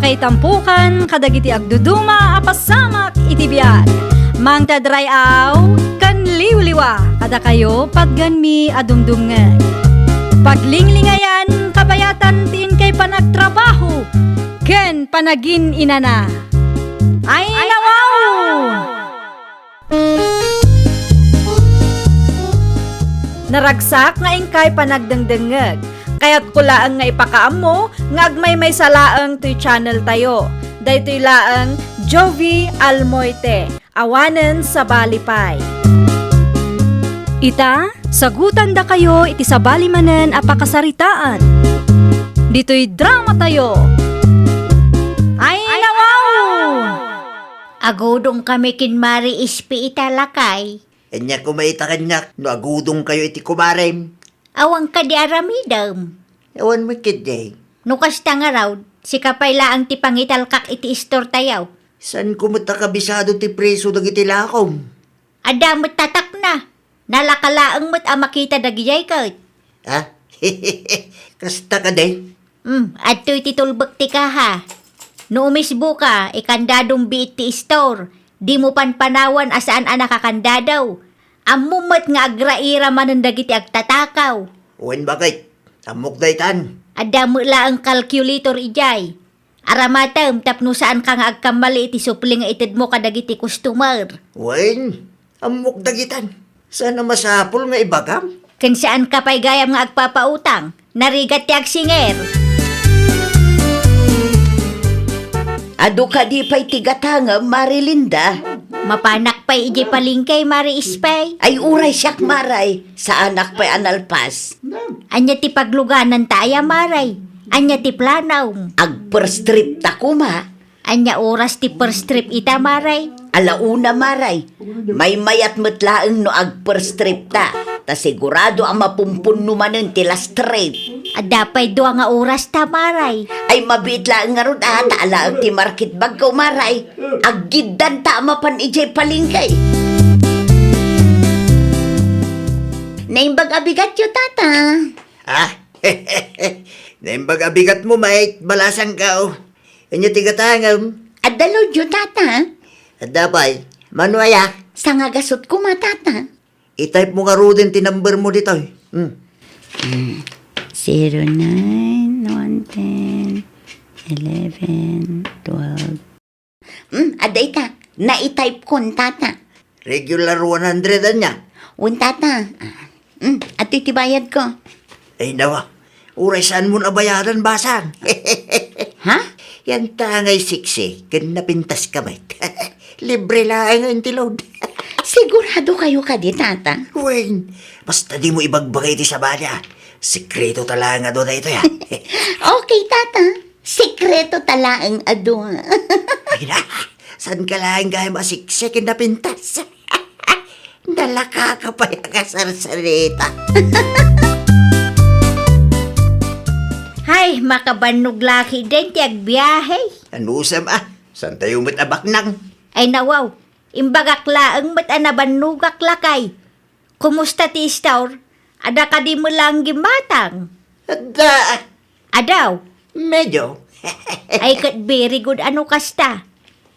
kay tampukan, kadagiti agduduma, apasamak itibiyag. Mang tadray aw, kan liwliwa, kada kayo pagganmi adumdumngay. Paglinglingayan, kabayatan tin kay panagtrabaho, ken panagin inana. Ay nawaw! Naragsak nga ingkay panagdengdengeg. Kaya't kulaang nga ipakaam mo, nga agmay salaang to'y channel tayo. Daytoy laang Jovi Almoite, awanen sa balipay. Ita, sagutan da kayo iti sa balimanen apakasaritaan. Dito'y drama tayo. Ay nawaw! Agudong kami kinmari ispi italakay. Anya kumaita kanyak, no agudong kayo iti kumarem. Awang ka di aramidam. Ewan mo kiday. Nukas nga raw, si kapayla ang ti pangitalkak iti istor tayaw. San kumata kabisado ti preso dagiti lakom? Adamot tatak na. Nalakalaang mo't makita dagiyay kat. Ha? Kasta ka day? At to'y titulbak ti ka ha. No umisbo ka, ikandadong biit ti istor. Di mo panpanawan asaan nakakandadaw. Amumat nga agraira manan dagiti agtatakaw. Uwan bakit? Amok daytan. Adamo la ang calculator ijay. Aramatam tapno saan ka nga agkamali iti supli nga itid mo kadagiti customer. Uwan, amok dagitan. Sana masapol nga ibagam. Ken saan ka pa'y gayam nga agpapautang. Narigat ti agsinger. Ado ka di pa'y tigatangam, Marilinda. Mapanak pa'y iji palingkay Mari Ispay. Ay uray siyak maray, sa anak pa'y analpas. Anya ti pagluganan taya Maray. Anya ti planaw. Agperstrip ta kuma. Anya oras ti first trip ita Maray. Alauna maray, may mayat metlaeng no agperstrip ta. Ta sigurado ang mapumpun numanen ti last trip. Adapay doa nga oras ta Maray. Ay mabit lang nga ron taala ang ti market bag ko maray. Aggidan ta mapan ijay palingkay. Naimbag abigat yo tata. Ha? Naimbag abigat mo, mate. Balasang ka, oh. Anya tigatangam. Adalo yo tata. Adapay, manuaya. Sa nga gasot ko matata. I-type mo nga ro din tinumber mo dito, eh. 09, 110, 11, 12. Aday ka. Na-type ko, tata. Regular 100 niya. Tata. At itibayad ko. Ay, nawa. Uray, saan mo nabayaran, basang? Ha? Yan tangay siksi. Kinapintas ka, mate. Libre lang ang tilod. Sigurado kayo ka di, tata. Wayne, basta di mo ibagbagay iti sa banya. Sikreto talaga nga doon na ito, ya. Okay, tata. Sikreto talaang ado. Ay na, saan ka lang gaya masiksik kinapintas? Nalaka ka pa yung kasarsalita. Hay, makabanog laki din ti agbiyahe. Ano usam saan tayo matabak nang? Ay nawaw, imbagak laang mat anabanugak lakay. Kumusta ti istor? Ada ka di mo lang gimatang. Adaw, Medyo. ay kat very good ano kasta.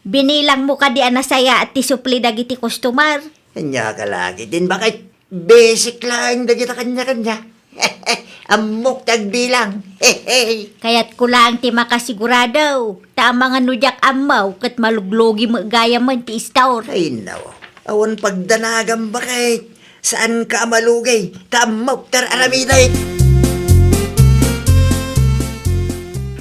Binilang mo ka di anasaya at ti supli dagiti customer. Kanya ka lagi din, bakit? Basic lang dagita kanya-kanya. Amok tagbilang. Kaya't kulang ti makasigurado. Tama nga nudyak amaw kat maluglogi mo gaya man ti istor. Ay nawa, awan pagdanagam bakit? Saan ka malugay? Tamok tar aramiday.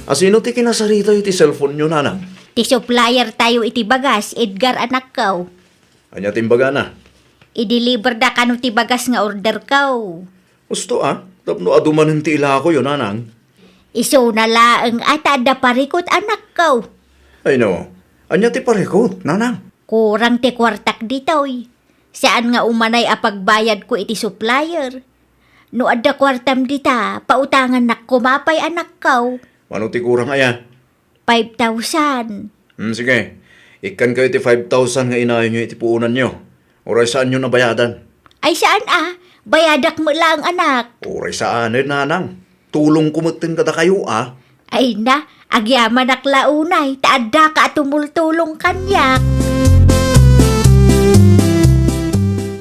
Asino ti kinasarita iti cellphone nyo, nanang? Ti supplier tayo iti bagas, Edgar anak kaw. Anya timbaga na. I-deliver da kano ti bagas nga order kaw. Gusto tapno adumanin ti ila ko yun, nanang. Iso na laang ata da parikot anak kaw. Ay no, anya ti parekot, nanang. Kurang ti kwartak ditoy. Saan nga umanay apagbayad ko iti supplier. No adda kwartam dita, pautangan nak kumapay anak kaw. Ano ti kurang aya? 5,000. Sige, ikan kayo ti 5,000 nga inayon nyo iti puunan nyo. Oray saan nyo nabayadan? Ay saan bayadak mo lang anak. Oray saan nanang. Tulong kumutin kada kayo Ay na, Agyaman aklaunay, taadda ka at tumultulong kanyak.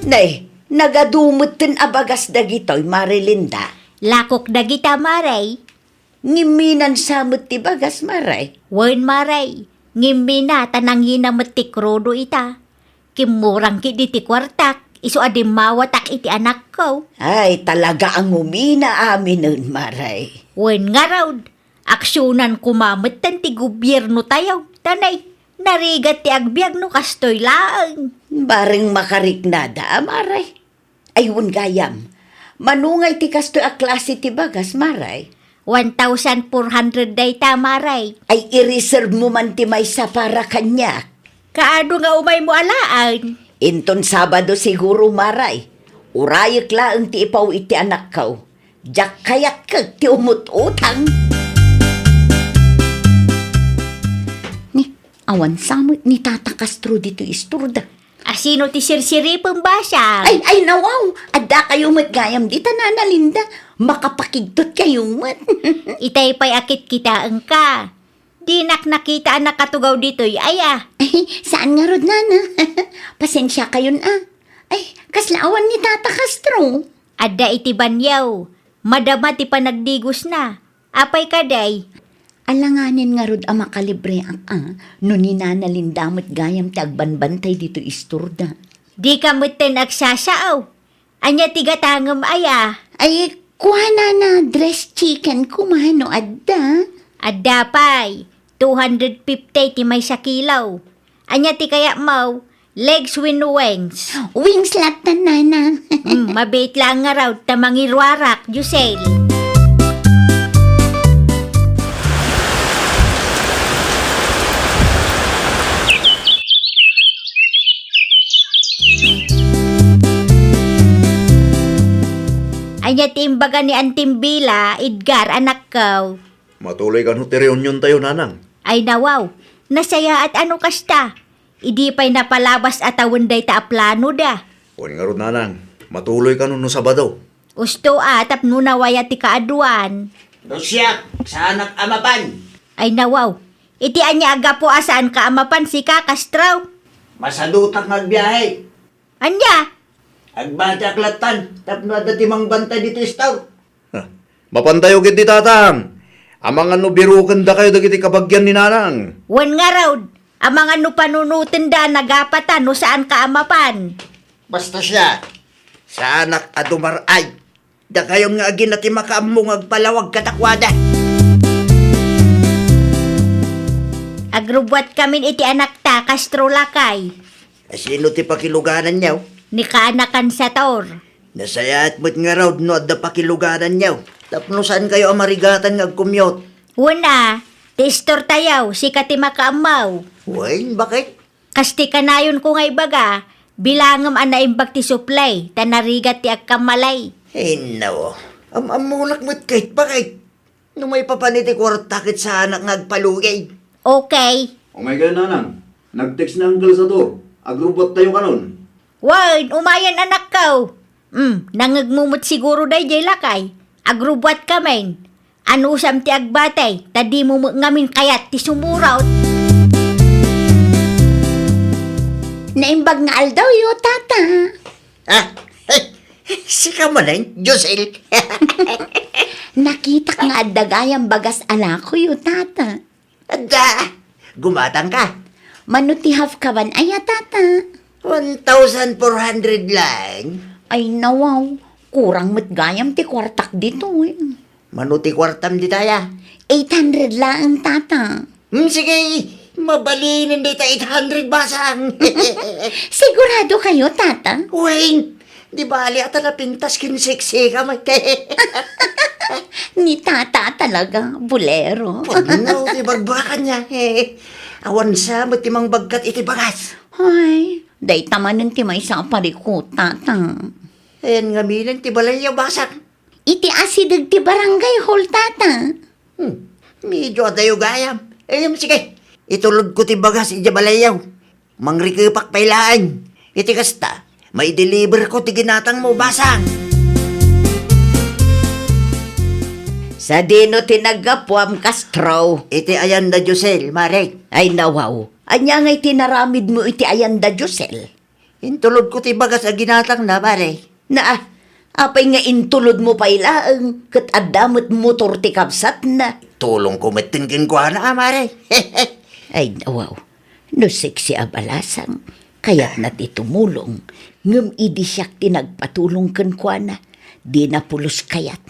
Nay, nagadumot tin abagas dagitoy, Marilinda. Lakok na kita, Maray. Ngiminan samot ti bagas, Maray. Wen, Maray. Ngimmi na tanang hinamot ti krodo ita. Kimurang kiti ti kwartak. Iso adim mawatak iti anak ko. Ay, talaga ang umina amin nun, Maray. Wen nga raw. Aksyonan kumamot tan ti gobyerno tayo. Tanay, narigat ti agbyag no kastoy laang. Baring makariknada, Maray. Ayun gayam, manungay ti kasto a klase ti bagas, Maray. 1,400 day ta, Maray. Ay i-reserve mo man ti maysa para kanya. Kaano nga umay mo alaan? Inton Sabado siguro, Maray. Urayek laang ti ipaw iti anak kaw. Diyak kayat kag ti umut-utang. Ni, awan samot ni Tata Castro dito isturda. Asino ti sirsiri pembasa? Ay, nawaw! Adda kayo matgayam di tananalinda. Makapakigtot kayo mat. Itay pa'y akit kita engka. Di nakita anak katugaw dito'y aya. Ay, saan nga rod, Nana? Pasensya kayo na. Ay, kaslaawan ni Tata Castro. Adda iti banyaw. Madama ti panagdigos na. Apay kaday. Alanganin nga rod ang makalibre ang no ni Nana Linda matgayam ti agbanbantay dito isturda. Di ka mutin agsasaaw. Anya tigatangam aya. Ay, kuha na dress chicken kumano adda. Adda pa'y 250 ti may sakilaw. Anya ti kaya mau, legs with wings. Wings latan, Nana. Mabait lang nga raw tamangirwarak, Jusel. Anya ti imbaga ni Antimbila, Edgar, anak ko. Matuloy ka no ti reunion tayo, nanang. Ay nawaw, nasaya at ano kasta. Idi pa'y napalabas at awenday ta aplano da. Huwag nga ron, nanang. Matuloy ka no Sabado. Usto atap nunawaya ti kaaduan. Dosyak, sa anak amapan. Ay nawaw, iti anya aga po asaan ka amapan si Kakastraw. Masadutak magbiyahe. Anya, Agbati aklatan, tapno ada timang bantay dito istaw. Mapantayo kiti tatang. Amang ano birukan da kayo dagiti kabagyan ni nanang. wan nga raw, amang ano panunutin da nagapatan no saan ka amapan. Basta siya, sa anak adumaray. Da kayong nga agin natin makaamong agpalawag katakwada. Agrubwat kamin iti anak ta, Castro Lakay. Sino ti pakiluganan niyaw? Ni kaanakan sa tor. Nasayat mo't nga raw no adda pakiluganan niyaw. Tapno saan kayo amarigatan nga agkumyot? Una, tistor tayaw, si kati makaamaw. Uy, bakit? Kasti kanayon ko nga ibaga, bilangam ana imbag ti supply, tanarigat ti agkamalay. Eh, no. Amulak mo't kahit bakit? No may papaniti kwartakit sa anak nga agpalugay. Okay. Oh my God, nanang. Nag-text na uncle sa to. Agrubot tayo kanon. Word, umayan anak ko. Nangagmumot siguro day jay lakay. Agrubwat kamen. Anusam ti agbatay, tadi mo ngamin kayat ti sumuraw. Naimbag nga aldaw yo, Tata. Ah, si Kamalay, Josel. Nakita nga adagayang bagas alako yo, Tata. Ada, gumatang ka. Manuti half kaban aya, Tata. 1,400 lang. Ay nawaw, kurang matgayam ti kwartak dito eh. Manuti kwartam di taya. 800 lang, Tata. Sige, mabalinin di ta 800 basang. Sigurado kayo, Tata? Wayne, di bali ata napintas kinseksi ka may Ni Tata talaga, bulero. no, di bagbakan niya. Awan sa matimang bagkat iti bagas. Ay, day tamanin ti may sa pariko, Tata. Ayan nga milang ti balay yung basak. Iti asidag ti barangay hall, Tata. Medyo atayo gayam. Sige, itulod ko ti bagas iti balayaw. Mangrikepak pailaan. Iti kasta, may deliver ko ti ginatang mo basang. Sa dino tinagapwam Castro. Iti Ayanda Josel, Mare. Ay nawaw, anya nga'y tinaramid mo iti Ayanda Josel. Intulod ko ti bagas a ginatang na, Mare. Na, apay nga intulod mo pa ilaang, kat adamot motor ti kapsat na. Tulong ko matingkin ko na, Mare. Ay nawaw, no sexy abalasang, kaya't na ti tumulong, ngem idi siyak tinagpatulong kan kwa na, di na pulos kayat,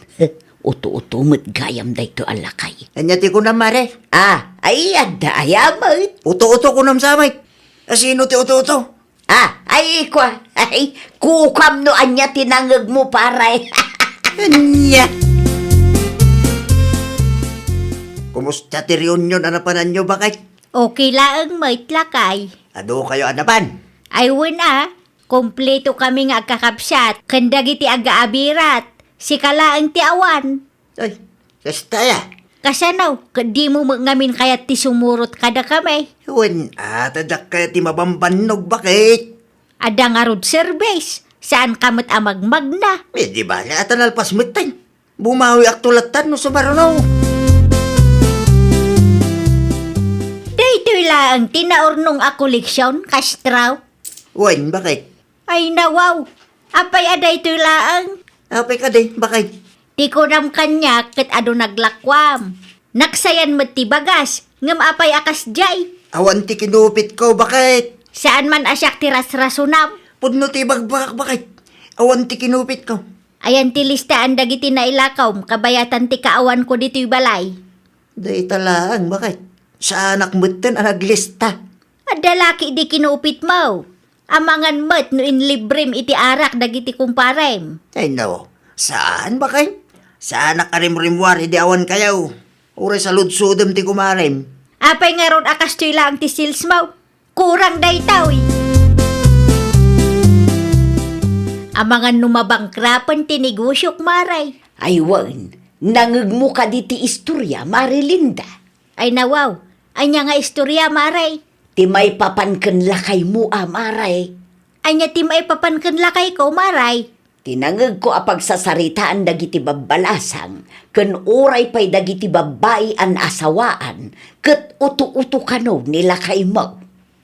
uto-utumot gayam da ito alakay. Anyati ko na, Mare. Ay adda ayamay. Uto-uto ko nam samay. Sino ti uto-uto? Ay kwa, ay, kukam no anya tinangag mo paray. Anya. Kumusta ti reunion anapanan nyo, bakit? Okay laang may tlakay. Ado kayo anapan? Ay wala, kompleto kami nga kakapsat, kandagi ti aga-abirat, si kalaang ti awan. Ay, kasta ya. Kasanaw, di mo ngamin kayat ti sumurot kada kami. Wen, tadak kaya ti mabambanog, bakit? Ada nga road service, saan kamot amagmag na. Di ba, atan alpas mutan. Bumawi aktulatan no sumarunaw. Daytoy lang tinaurnong a koleksyon, kastraw. Wen, bakit? Ay nawaw, apay aday to'y laang. Apay ka din, bakit? Ti ko nam kanya ket ado naglakwam. Naksayan met ti bagas, ngem apay akas jay. Awan ti kinupit ko, bakit? Saan man asyak ti rasrasunam. Pudno ti bagbak, bakit? Awan ti kinupit ko. Ayan ti listaan dagiti na ilakaw, kabayatan ti kaawan ko dito'y balay. Day talaan, bakit? Sa anak mutan ang naglista. Adalaki di kinupit mo. Amangan met no inlibrim iti arak dagiti kumparem. Ay no, saan bakit? Sa anak karimrimwar, di awan kayaw. Ure sa ludsudem ti kumarem. Apay nga ron akas to'y lang ti sils mo. Kurang daytaw. Amangan numabangkrapan ti negosyok maray. Ay wan, nangag mo ka di ti istorya, Marilinda. Ay nawaw, anya nga istorya maray. Ti may papanken lakay mo, Maray. Anya ti maipapankan lakay ko maray. Tinangag ko apag sasaritaan dagiti babbalasang, ken oray pa'y dagiti babae an asawaan, ket uto-uto kano nila kay mo.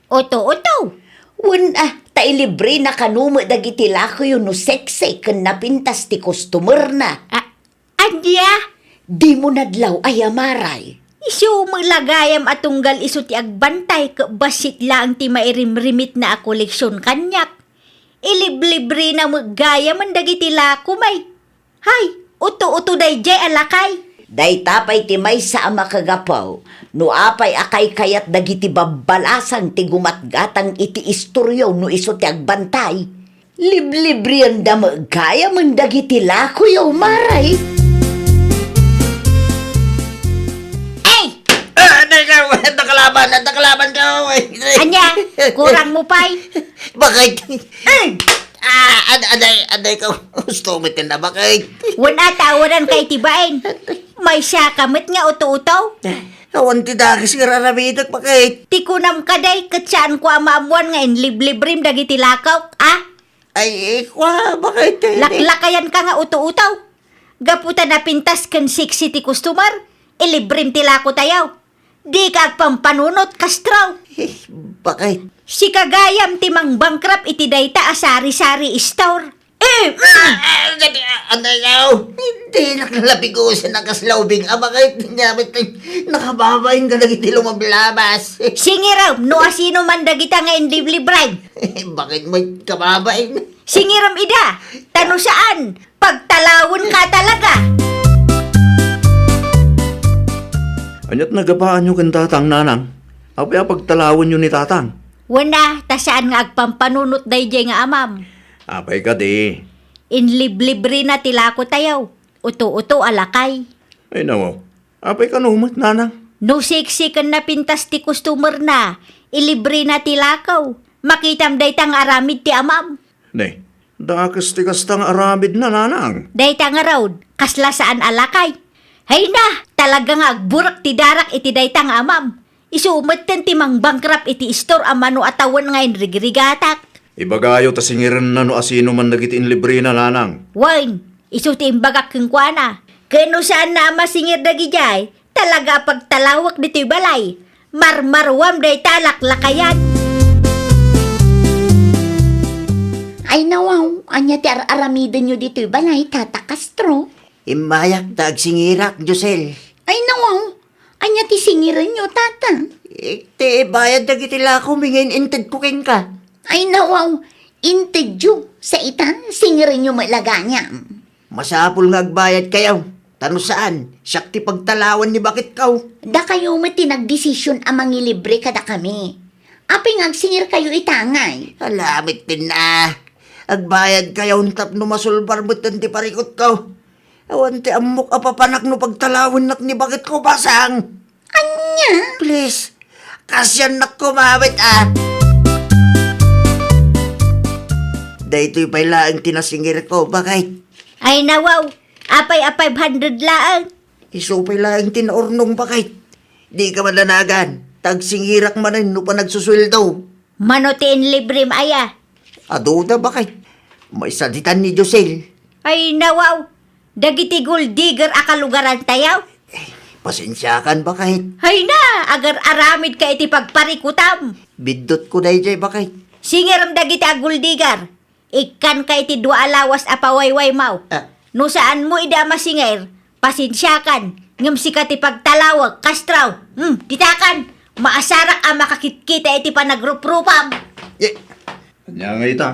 Oto-oto. Wen tailibre na kanumo dagiti lakoy no sexy ken napintas ti customer na. Anya? Di mo nadlaw ay Maray. Isu maglagayam atunggal isu ti agbantay ka basit lang ti mairimrimit na a koleksyon kanyak. Iliblibre na maggayam ang dagiti lako may. Hay, uto-uto day jay alakay. Day tapay ti may sa ama kagapaw, no apay akay kayat dagiti babbalasang ti gumatgatang iti istoryo no iso ti agbantay. Liblibre ang damagayam ang dagiti lakoy Maray. Nakalaban ka. Anya, kurang mo pay. Bakit? Aday ka. Gusto mo na, bakit? Wala tawanan kay tibain. May siya kamit nga uto-uto. Awan ti dagis nga rarabidak, bakit? Tikunam kaday kat saan ko amamuan nga inliblibrim dagiti lakaw. Ay, bakit? Laklakayan ka nga uto-uto. Gaputa na pintas kan 6 city customer. Ilibrim tila ko tayaw. Di ka agpampanunot kastraw. Bakit? Si kagayam timang bankrupt iti dayta asari-sari store. Anday ka. Hindi nakalapig ko sa nakaslawbing. Bakit? Nakababayin ka na iti lumablabas. Singi raw, no asino man dagita nga inliblibrim. Bakit may kababayin? Singiram ida, tano saan? Pagtalawon ka talaga. Anyat nagabaan nyo kan tatang nanang. Apay pagtalawon nyo ni tatang. Wana, ta saan nga agpampanunot dayjay nga amam. Apay ka di. Inliblibre na tila ko tayaw. Uto-uto alakay. Ay nawaw. Apay ka numat nanang. No sexy kan na pintas ti customer na. Ilibre na tilakaw. Makitam daytang aramid ti amam. Ne, dakas ti kastang aramid na nanang. Daytang araw, kasla saan alakay. Hay na, talaga nga agburak ti darak iti daytang amam. Isumat ti mang bankrupt iti store amano atawan nga inrigrigatak. Ibagayo ta singiran na no asino man nagit in libre na nanang. Wine, isu ti imbagak keng kuana. Kano saan na masingir na gijay, talaga pagtalawak dito'y balay. Marmarwam day talak lakayan. Ay nawaw, anya ti aramidan nyo dito'y balay, Tata Castro. Imayak tag singirak, Josel. Ay nawaw, anya ti singiran nyo, Tata. Te, bayad na kitila ko, mingin inted pukin ka. Ay nawaw, intedyo sa itan, singiran nyo malaganya. Masapul nga agbayad kayaw. Tano saan? Sakti pagtalawan ni bakit kaw. Da kayo mati nagdesisyon amang ilibre kada kami. Aping agsingir kayo itangay. Alamit din na. Agbayad kayaw tap no masulbar mo't ti parikot kaw. Awan ti amok apapanak no pagtalawan nak ni bakit ko basang. Anya? Please, kasyan nak kumawit Dahito'y pala ang tinasingir ko, bakit? Ay nawaw, apay 500 laang. Isupay lang ang tinaurnong bakit? Di ka madanagan. Tagsingirak manin no pa nagsusweldo. Manotiin libre aya. Aduda bakit? May saditan ni Josel. Ay nawaw, dagiti gold digger akalugaran tayaw. Pasensyakan bakit? Hay na, agar aramid ka iti pagparikutam. Bidot ko dahi jay bakit? Singiram dagiti gold digger. Ikan ka iti dua alawas apawayway mau. No saan mo ida masingir, pasensyakan. Ngam sika ti pagtalawag, kastraw. Ditakan, maasarak ang makakitkita iti panagrupropam. Kanya nga ita,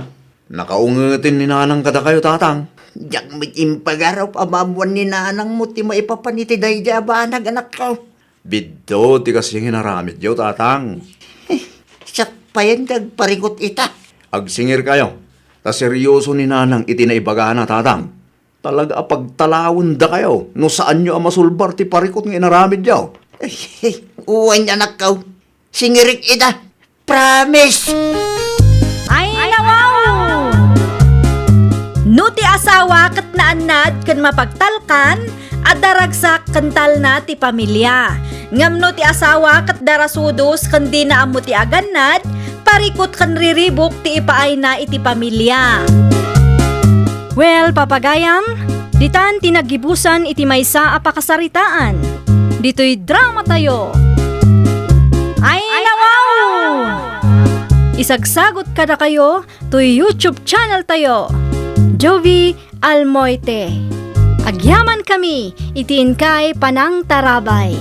nakaungutin ni nanang kada kayo, Tatang. Diyak mit impagaraw amamuan ni nanang mo ti maipapaniti dahi jay abanag anak ko. Biddo, ti kasi hinaramit yaw, Tatang. Siyak pa yan nagparikot ita. Agsingir kayo. Ta seryoso ni nanang itinaibaga na, Tatang. Talaga pagtalawon da kayo. No saan nyo ang masulbar ti parikot nga inaramid yaw. Uwan anak ko. Singirik ita. Promise! Ay, nawaw! No ti asawa kat naanad kan mapagtalkan, at daragsak kantal na ti pamilya. Ngam no ti asawa kat darasudos kan di na amo ti aganad, parikot kan riribok ti ipaay na iti pamilya. Well, papagayam, ditan tinagibusan iti maysa a pakasaritaan. Dito'y drama tayo. Ay, nawaw! Isagsagot ka na kayo to YouTube channel tayo. Jovi Almoite. Agyaman kami, itiin kay Panang Tarabay.